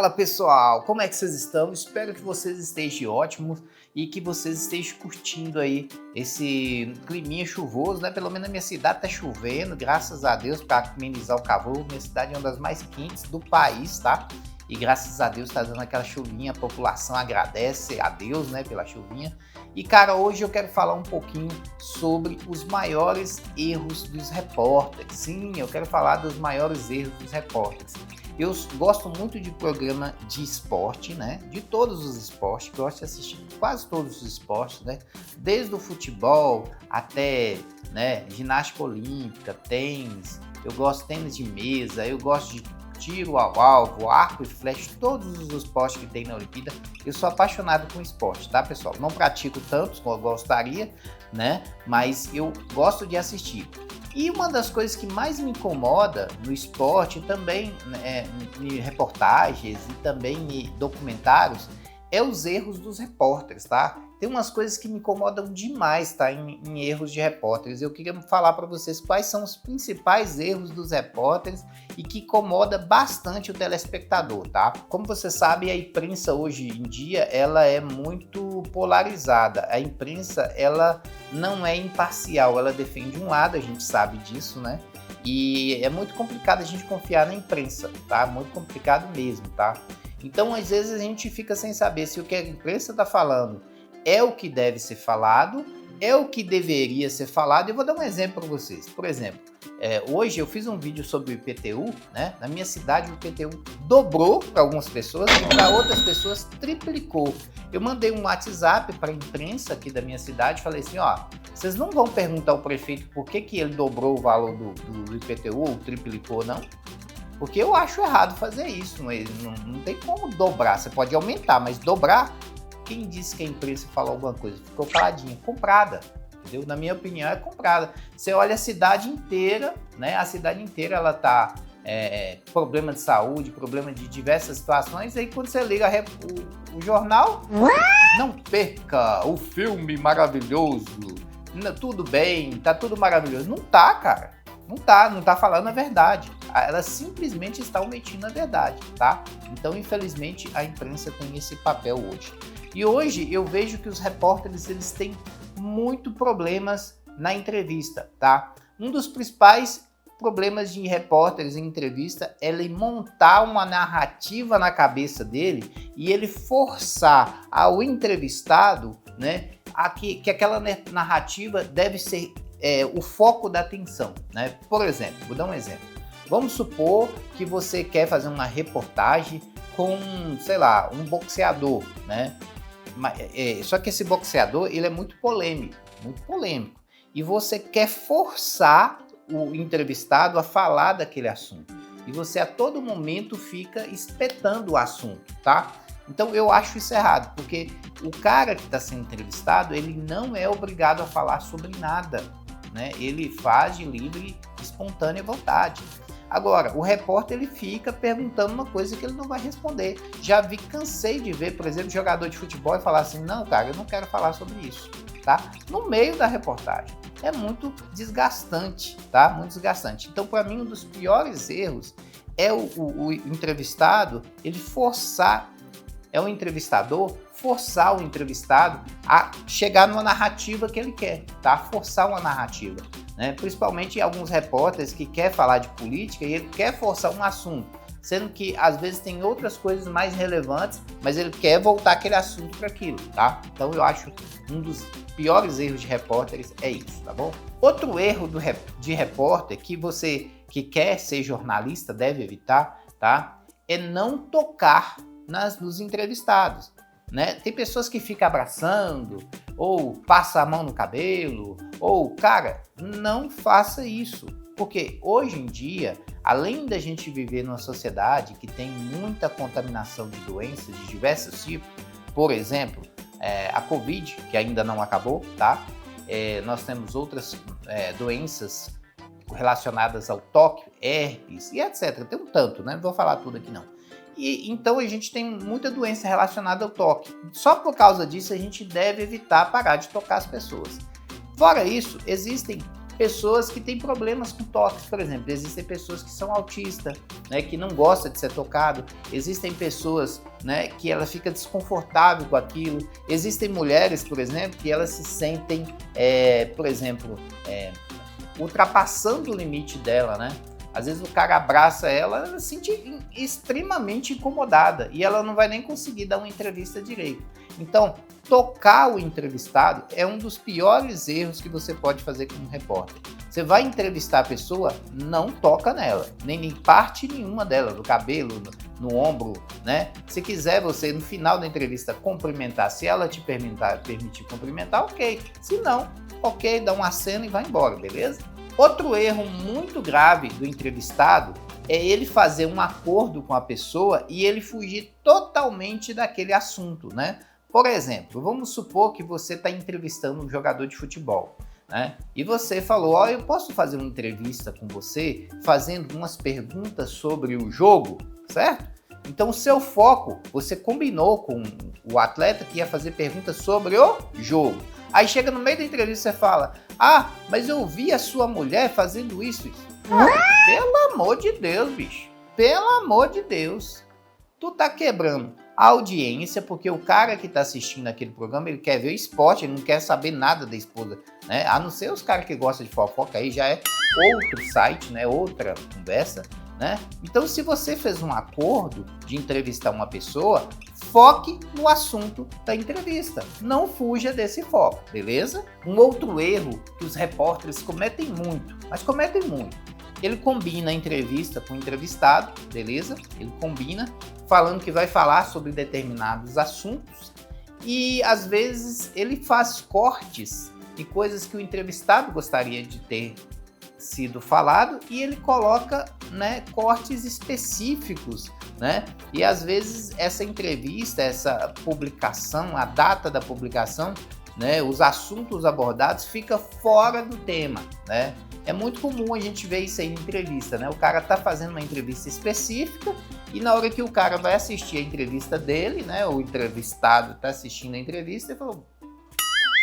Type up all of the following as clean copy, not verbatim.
Fala pessoal, como é que vocês estão? Espero que vocês estejam ótimos e que vocês estejam curtindo aí esse climinha chuvoso, né? Pelo menos na minha cidade tá chovendo, graças a Deus, para amenizar o calor. Minha cidade é uma das mais quentes do país, tá? E graças a Deus tá dando aquela chuvinha, a população agradece a Deus, né, pela chuvinha. E cara, hoje eu quero falar um pouquinho sobre os maiores erros dos repórteres. Sim, eu quero falar dos maiores erros dos repórteres. Eu gosto muito de programa de esporte, né? De todos os esportes, gosto de assistir quase todos os esportes, né? Desde o futebol até, né, ginástica olímpica, tênis, eu gosto de tênis de mesa, eu gosto de tiro ao alvo, arco e flecha, todos os esportes que tem na Olimpíada. Eu sou apaixonado com esporte, tá, pessoal? Não pratico tantos como eu gostaria, né? Mas eu gosto de assistir. E uma das coisas que mais me incomoda no esporte, também em reportagens e também em documentários, é os erros dos repórteres, tá? Tem umas coisas que me incomodam demais, tá? Em erros de repórteres. Eu queria falar para vocês quais são os principais erros dos repórteres e que incomoda bastante o telespectador, tá? Como você sabe, a imprensa hoje em dia, ela é muito polarizada. A imprensa, ela não é imparcial, ela defende um lado, a gente sabe disso, né? E é muito complicado a gente confiar na imprensa, tá? Muito complicado mesmo, tá? Então, às vezes, a gente fica sem saber se o que a imprensa está falando é o que deve ser falado, é o que deveria ser falado. Eu vou dar um exemplo para vocês. Por exemplo, hoje eu fiz um vídeo sobre o IPTU, né? Na minha cidade, o IPTU dobrou para algumas pessoas e para outras pessoas triplicou. Eu mandei um WhatsApp para a imprensa aqui da minha cidade e falei assim, ó, vocês não vão perguntar ao prefeito por que ele dobrou o valor do IPTU ou triplicou, não? Porque eu acho errado fazer isso, não tem como dobrar, você pode aumentar, mas dobrar, quem disse que a imprensa falou alguma coisa? Ficou caladinha, comprada, entendeu? Na minha opinião é comprada. Você olha a cidade inteira, né? A cidade inteira ela tá problema de saúde, problema de diversas situações, aí quando você liga o jornal, não perca o filme maravilhoso, tudo bem, tá tudo maravilhoso. Não tá, cara. Não tá falando a verdade. Ela simplesmente está omitindo a verdade, tá? Então, infelizmente, a imprensa tem esse papel hoje. E hoje eu vejo que os repórteres, eles têm muito problemas na entrevista, tá? Um dos principais problemas de repórteres em entrevista é ele montar uma narrativa na cabeça dele e ele forçar ao entrevistado, né, que aquela narrativa deve ser o foco da atenção, né? Por exemplo, vou dar um exemplo. Vamos supor que você quer fazer uma reportagem com, sei lá, um boxeador, né? Só que esse boxeador, ele é muito polêmico. E você quer forçar o entrevistado a falar daquele assunto. E você a todo momento fica espetando o assunto, tá? Então eu acho isso errado, porque o cara que está sendo entrevistado, ele não é obrigado a falar sobre nada, né? Ele faz de livre, espontânea vontade. Agora, o repórter ele fica perguntando uma coisa que ele não vai responder. Cansei de ver, por exemplo, jogador de futebol e falar assim, não, cara, eu não quero falar sobre isso, tá? No meio da reportagem. É muito desgastante, tá? Muito desgastante. Então, para mim, um dos piores erros é o entrevistado, ele forçar, o entrevistador forçar o entrevistado a chegar numa narrativa que ele quer, tá? Forçar uma narrativa, né? Principalmente alguns repórteres que querem falar de política e ele quer forçar um assunto, sendo que às vezes tem outras coisas mais relevantes, mas ele quer voltar aquele assunto para aquilo, tá? Então eu acho um dos piores erros de repórteres é isso, tá bom? Outro erro de repórter que você que quer ser jornalista deve evitar, tá? É não tocar nos entrevistados, né? Tem pessoas que ficam abraçando, ou passa a mão no cabelo, ou, cara, não faça isso, porque hoje em dia, além da gente viver numa sociedade que tem muita contaminação de doenças de diversos tipos, por exemplo, a Covid, que ainda não acabou, tá? Nós temos outras doenças relacionadas ao toque, herpes e etc. Tem um tanto, né? Não vou falar tudo aqui não. E então a gente tem muita doença relacionada ao toque. Só por causa disso a gente deve evitar parar de tocar as pessoas. Fora isso, existem pessoas que têm problemas com toques, por exemplo. Existem pessoas que são autistas, né, que não gostam de ser tocado. Existem pessoas, né, que ela fica desconfortável com aquilo. Existem mulheres, por exemplo, que elas se sentem, por exemplo, ultrapassando o limite dela, né? Às vezes o cara abraça ela, ela se sente extremamente incomodada e ela não vai nem conseguir dar uma entrevista direito. Então, tocar o entrevistado é um dos piores erros que você pode fazer como repórter. Você vai entrevistar a pessoa, não toca nela, nem parte nenhuma dela, do cabelo, no ombro, né? Se quiser você, no final da entrevista, cumprimentar, se ela te permitir cumprimentar, ok. Se não, ok, dá um aceno e vai embora, beleza? Outro erro muito grave do entrevistado é ele fazer um acordo com a pessoa e ele fugir totalmente daquele assunto, né? Por exemplo, vamos supor que você está entrevistando um jogador de futebol, né? E você falou, ó, eu posso fazer uma entrevista com você fazendo umas perguntas sobre o jogo, certo? Então o seu foco, você combinou com o atleta que ia fazer perguntas sobre o jogo. Aí chega no meio da entrevista e você fala, ah, mas eu vi a sua mulher fazendo isso. Pelo amor de Deus, bicho. Pelo amor de Deus. Tu tá quebrando a audiência, porque o cara que tá assistindo aquele programa, ele quer ver o esporte, ele não quer saber nada da esposa, né? A não ser os caras que gostam de fofoca, aí já é outro site, né? Outra conversa, né? Então, se você fez um acordo de entrevistar uma pessoa, foque no assunto da entrevista. Não fuja desse foco, beleza? Um outro erro que os repórteres cometem muito, mas cometem muito. Ele combina a entrevista com o entrevistado, beleza? Ele combina, falando que vai falar sobre determinados assuntos e, às vezes, ele faz cortes de coisas que o entrevistado gostaria de ter sido falado e ele coloca, né, cortes específicos, né? E às vezes essa entrevista, essa publicação, a data da publicação, né, os assuntos abordados fica fora do tema, né? É muito comum a gente ver isso aí em entrevista, né? O cara tá fazendo uma entrevista específica e na hora que o cara vai assistir a entrevista dele, né, o entrevistado tá assistindo a entrevista e falou,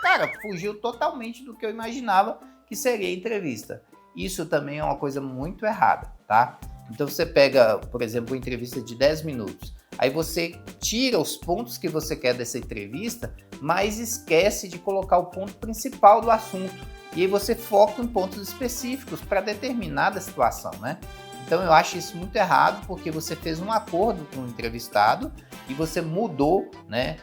cara, fugiu totalmente do que eu imaginava que seria a entrevista. Isso também é uma coisa muito errada, tá? Então você pega, por exemplo, uma entrevista de 10 minutos, aí você tira os pontos que você quer dessa entrevista, mas esquece de colocar o ponto principal do assunto. E aí você foca em pontos específicos para determinada situação, né? Então eu acho isso muito errado, porque você fez um acordo com o entrevistado e você mudou, né?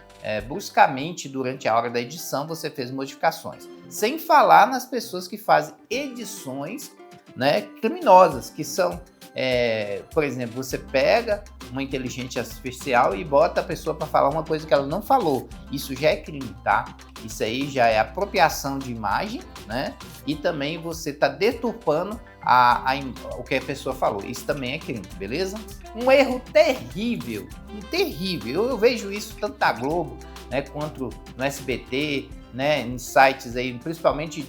Bruscamente durante a hora da edição você fez modificações. Sem falar nas pessoas que fazem edições, né, criminosas, que são, por exemplo, você pega uma inteligência artificial e bota a pessoa para falar uma coisa que ela não falou. Isso já é crime, tá? Isso aí já é apropriação de imagem, né? E também você está deturpando o que a pessoa falou. Isso também é crime, beleza? Um erro terrível, terrível. Eu vejo isso tanto na Globo, né, quanto no SBT, né, em sites aí, principalmente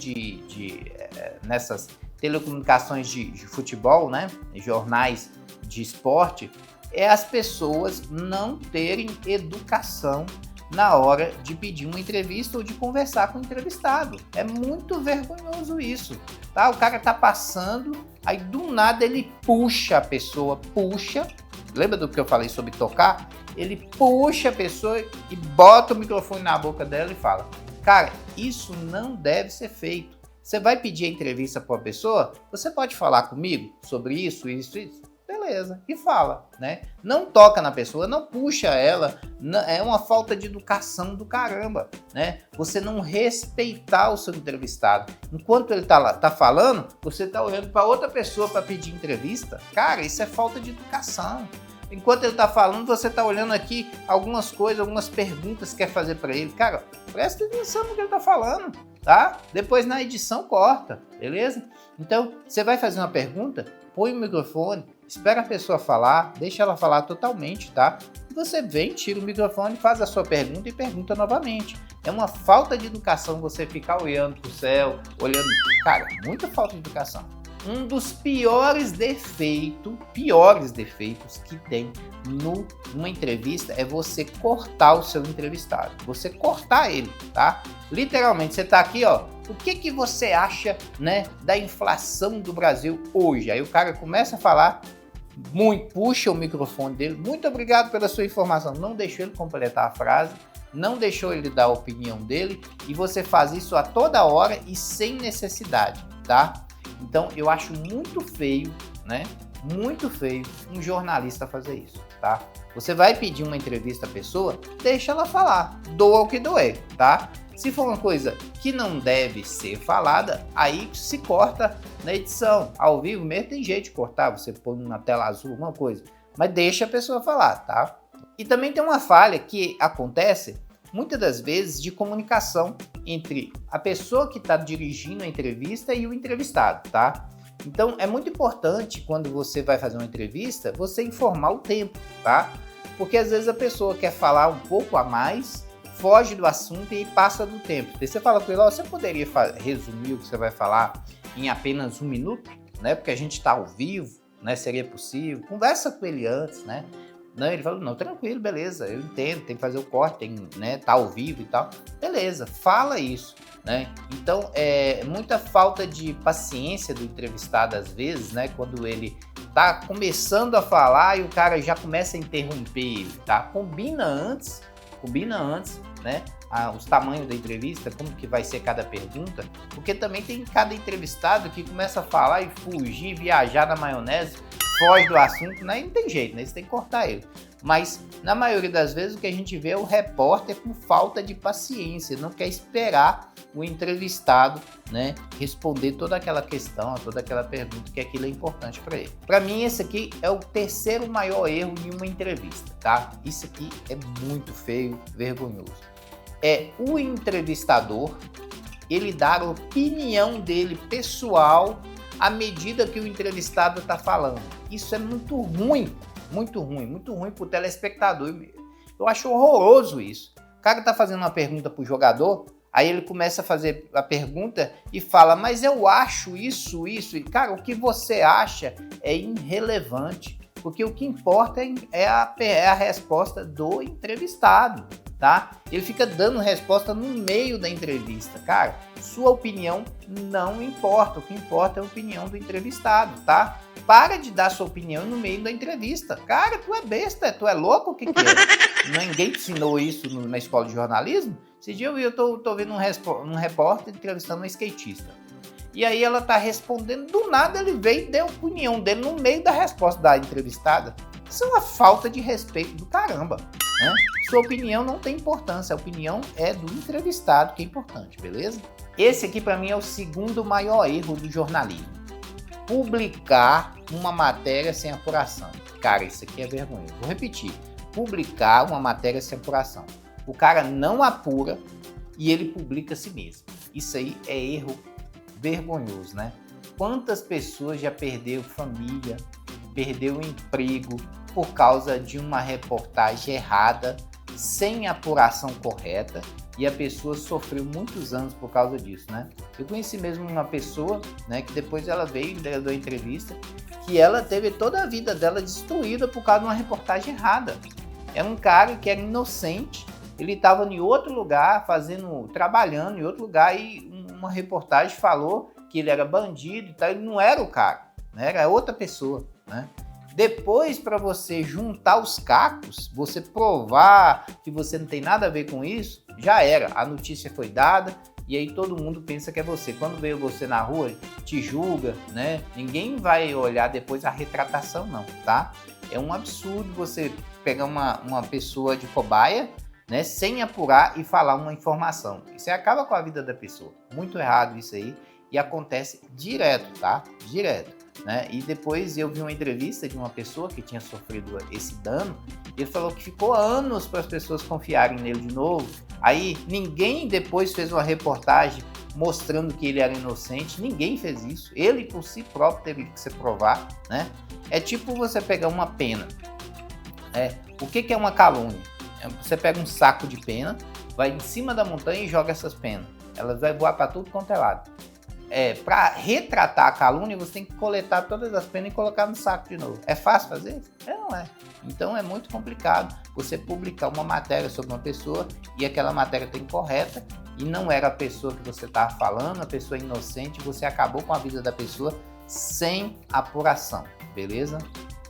nessas telecomunicações de futebol, né, jornais de esporte, é as pessoas não terem educação na hora de pedir uma entrevista ou de conversar com o entrevistado. É muito vergonhoso isso, tá? O cara tá passando, aí do nada ele puxa a pessoa, lembra do que eu falei sobre tocar? Ele puxa a pessoa e bota o microfone na boca dela e fala, cara, isso não deve ser feito. Você vai pedir a entrevista para uma pessoa, você pode falar comigo sobre isso, isso, isso? Beleza, e fala, né? Não toca na pessoa, não puxa ela, é uma falta de educação do caramba, né? Você não respeitar o seu entrevistado. Enquanto ele tá falando, você tá olhando para outra pessoa para pedir entrevista. Cara, isso é falta de educação. Enquanto ele tá falando, você tá olhando aqui algumas coisas, algumas perguntas que quer fazer para ele. Cara, presta atenção no que ele tá falando, tá? Depois na edição corta, beleza? Então, você vai fazer uma pergunta, põe o microfone, espera a pessoa falar, deixa ela falar totalmente, tá? E você vem, tira o microfone, faz a sua pergunta e pergunta novamente. É uma falta de educação você ficar olhando pro céu, olhando... Cara, muita falta de educação. um dos piores defeitos que tem numa entrevista é você cortar o seu entrevistado. Você cortar ele, tá? Literalmente, você tá aqui, ó. O que você acha, né, da inflação do Brasil hoje? Aí o cara começa a falar, puxa o microfone dele. Muito obrigado pela sua informação. Não deixou ele completar a frase. Não deixou ele dar a opinião dele. E você faz isso a toda hora e sem necessidade, tá? Então, eu acho muito feio, né? Muito feio um jornalista fazer isso, tá? Você vai pedir uma entrevista à pessoa, deixa ela falar, doa o que doer, tá? Se for uma coisa que não deve ser falada, aí se corta na edição. Ao vivo mesmo tem jeito de cortar, você põe na tela azul, alguma coisa. Mas deixa a pessoa falar, tá? E também tem uma falha que acontece muitas das vezes de comunicação entre a pessoa que está dirigindo a entrevista e o entrevistado, tá? Então é muito importante quando você vai fazer uma entrevista, você informar o tempo, tá? Porque às vezes a pessoa quer falar um pouco a mais, foge do assunto e passa do tempo. Daí você fala com ele, ó, você poderia resumir o que você vai falar em apenas 1 minuto, né? Porque a gente está ao vivo, né? Seria possível? Conversa com ele antes, né? Não, ele falou, não, tranquilo, beleza, eu entendo, tem que fazer o corte, tem, né, tá ao vivo e tal. Beleza, fala isso, né? Então, é muita falta de paciência do entrevistado às vezes, né? Quando ele tá começando a falar e o cara já começa a interromper ele, tá? Combina antes, né? Os tamanhos da entrevista, como que vai ser cada pergunta, porque também tem cada entrevistado que começa a falar e fugir, viajar na maionese, foge do assunto, né? Não tem jeito, né? Você tem que cortar ele. Mas, na maioria das vezes, o que a gente vê é o repórter com falta de paciência, não quer esperar o entrevistado, né, responder toda aquela questão, toda aquela pergunta, que aquilo é importante para ele. Para mim, esse aqui é o terceiro maior erro em uma entrevista, tá? Isso aqui é muito feio, vergonhoso. É o entrevistador, ele dar a opinião dele pessoal à medida que o entrevistado está falando. Isso é muito ruim para o telespectador. Eu acho horroroso isso. O cara está fazendo uma pergunta para o jogador, aí ele começa a fazer a pergunta e fala, mas eu acho isso. E, cara, o que você acha é irrelevante, porque o que importa é a resposta do entrevistado, tá? Ele fica dando resposta no meio da entrevista. Cara, sua opinião não importa, o que importa é a opinião do entrevistado, tá? Para de dar sua opinião no meio da entrevista. Cara, tu é besta, tu é louco, o que é? Ninguém te ensinou isso na escola de jornalismo? Esse dia eu tô vendo um repórter entrevistando uma skatista. E aí ela tá respondendo, do nada ele veio e deu a opinião dele no meio da resposta da entrevistada. Isso é uma falta de respeito do caramba, né? Sua opinião não tem importância, a opinião é do entrevistado que é importante, beleza? Esse aqui para mim é o segundo maior erro do jornalismo. Publicar uma matéria sem apuração. Cara, isso aqui é vergonhoso. Vou repetir. Publicar uma matéria sem apuração. O cara não apura e ele publica a si mesmo. Isso aí é erro vergonhoso, né? Quantas pessoas já perderam família, perdeu emprego por causa de uma reportagem errada, sem apuração correta, e a pessoa sofreu muitos anos por causa disso, né? Eu conheci mesmo uma pessoa, né, que depois ela veio da entrevista, que ela teve toda a vida dela destruída por causa de uma reportagem errada. Era um cara que era inocente, ele estava em outro lugar, trabalhando em outro lugar, e uma reportagem falou que ele era bandido e tal, ele não era o cara, né? Era outra pessoa, né? Depois, para você juntar os cacos, você provar que você não tem nada a ver com isso, já era. A notícia foi dada e aí todo mundo pensa que é você. Quando veio você na rua, te julga, né? Ninguém vai olhar depois a retratação, não, tá? É um absurdo você pegar uma pessoa de cobaia, né, sem apurar e falar uma informação. Isso acaba com a vida da pessoa. Muito errado isso aí e acontece direto, tá? Direto. Né? E depois eu vi uma entrevista de uma pessoa que tinha sofrido esse dano, e ele falou que ficou anos para as pessoas confiarem nele de novo. Aí ninguém depois fez uma reportagem mostrando que ele era inocente, ninguém fez isso. Ele por si próprio teve que se provar, né? É tipo você pegar uma pena. O que é uma calúnia? Você pega um saco de pena, vai em cima da montanha e joga essas penas. Elas vão voar para tudo quanto é lado. para retratar a calúnia, você tem que coletar todas as penas e colocar no saco de novo. É fácil fazer? Não é. Então é muito complicado você publicar uma matéria sobre uma pessoa e aquela matéria está incorreta e não era a pessoa que você estava falando, a pessoa inocente, você acabou com a vida da pessoa sem apuração, beleza?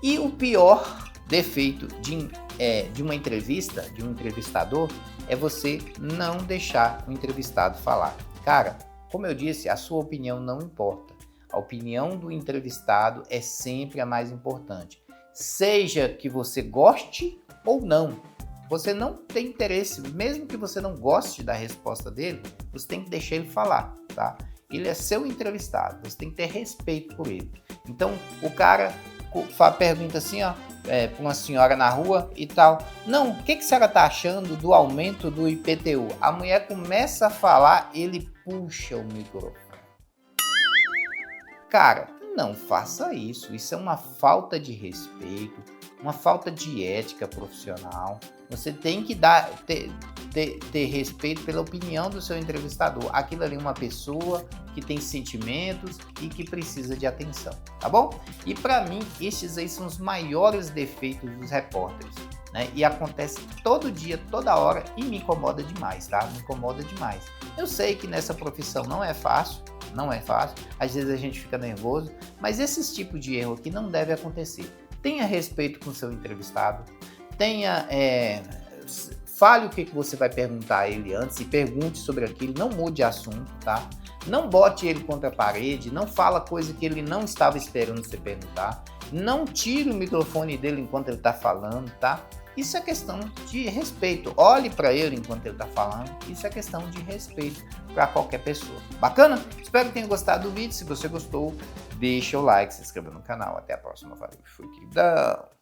E o pior defeito de uma entrevista, de um entrevistador, é você não deixar o entrevistado falar. Cara, como eu disse, a sua opinião não importa. A opinião do entrevistado é sempre a mais importante. Seja que você goste ou não. Você não tem interesse, mesmo que você não goste da resposta dele, você tem que deixar ele falar, tá? Ele é seu entrevistado, você tem que ter respeito por ele. Então, o cara pergunta assim, ó, para uma senhora na rua e tal. Não, o que a senhora tá achando do aumento do IPTU? A mulher começa a falar, ele puxa o microfone. Cara, não faça isso. Isso é uma falta de respeito, uma falta de ética profissional. Você tem que ter respeito pela opinião do seu entrevistador. Aquilo ali é uma pessoa que tem sentimentos e que precisa de atenção, tá bom? E para mim, estes aí são os maiores defeitos dos repórteres, né? E acontece todo dia, toda hora e me incomoda demais, tá? Me incomoda demais. Eu sei que nessa profissão não é fácil, às vezes a gente fica nervoso, mas esses tipos de erro aqui não deve acontecer. Tenha respeito com o seu entrevistado, fale o que você vai perguntar a ele antes e pergunte sobre aquilo, não mude assunto, tá? Não bote ele contra a parede, não fala coisa que ele não estava esperando você perguntar, não tire o microfone dele enquanto ele está falando, tá? Isso é questão de respeito. Olhe para ele enquanto ele está falando. Isso é questão de respeito para qualquer pessoa. Bacana? Espero que tenha gostado do vídeo. Se você gostou, deixa o like, se inscreva no canal. Até a próxima. Valeu. Fui, queridão.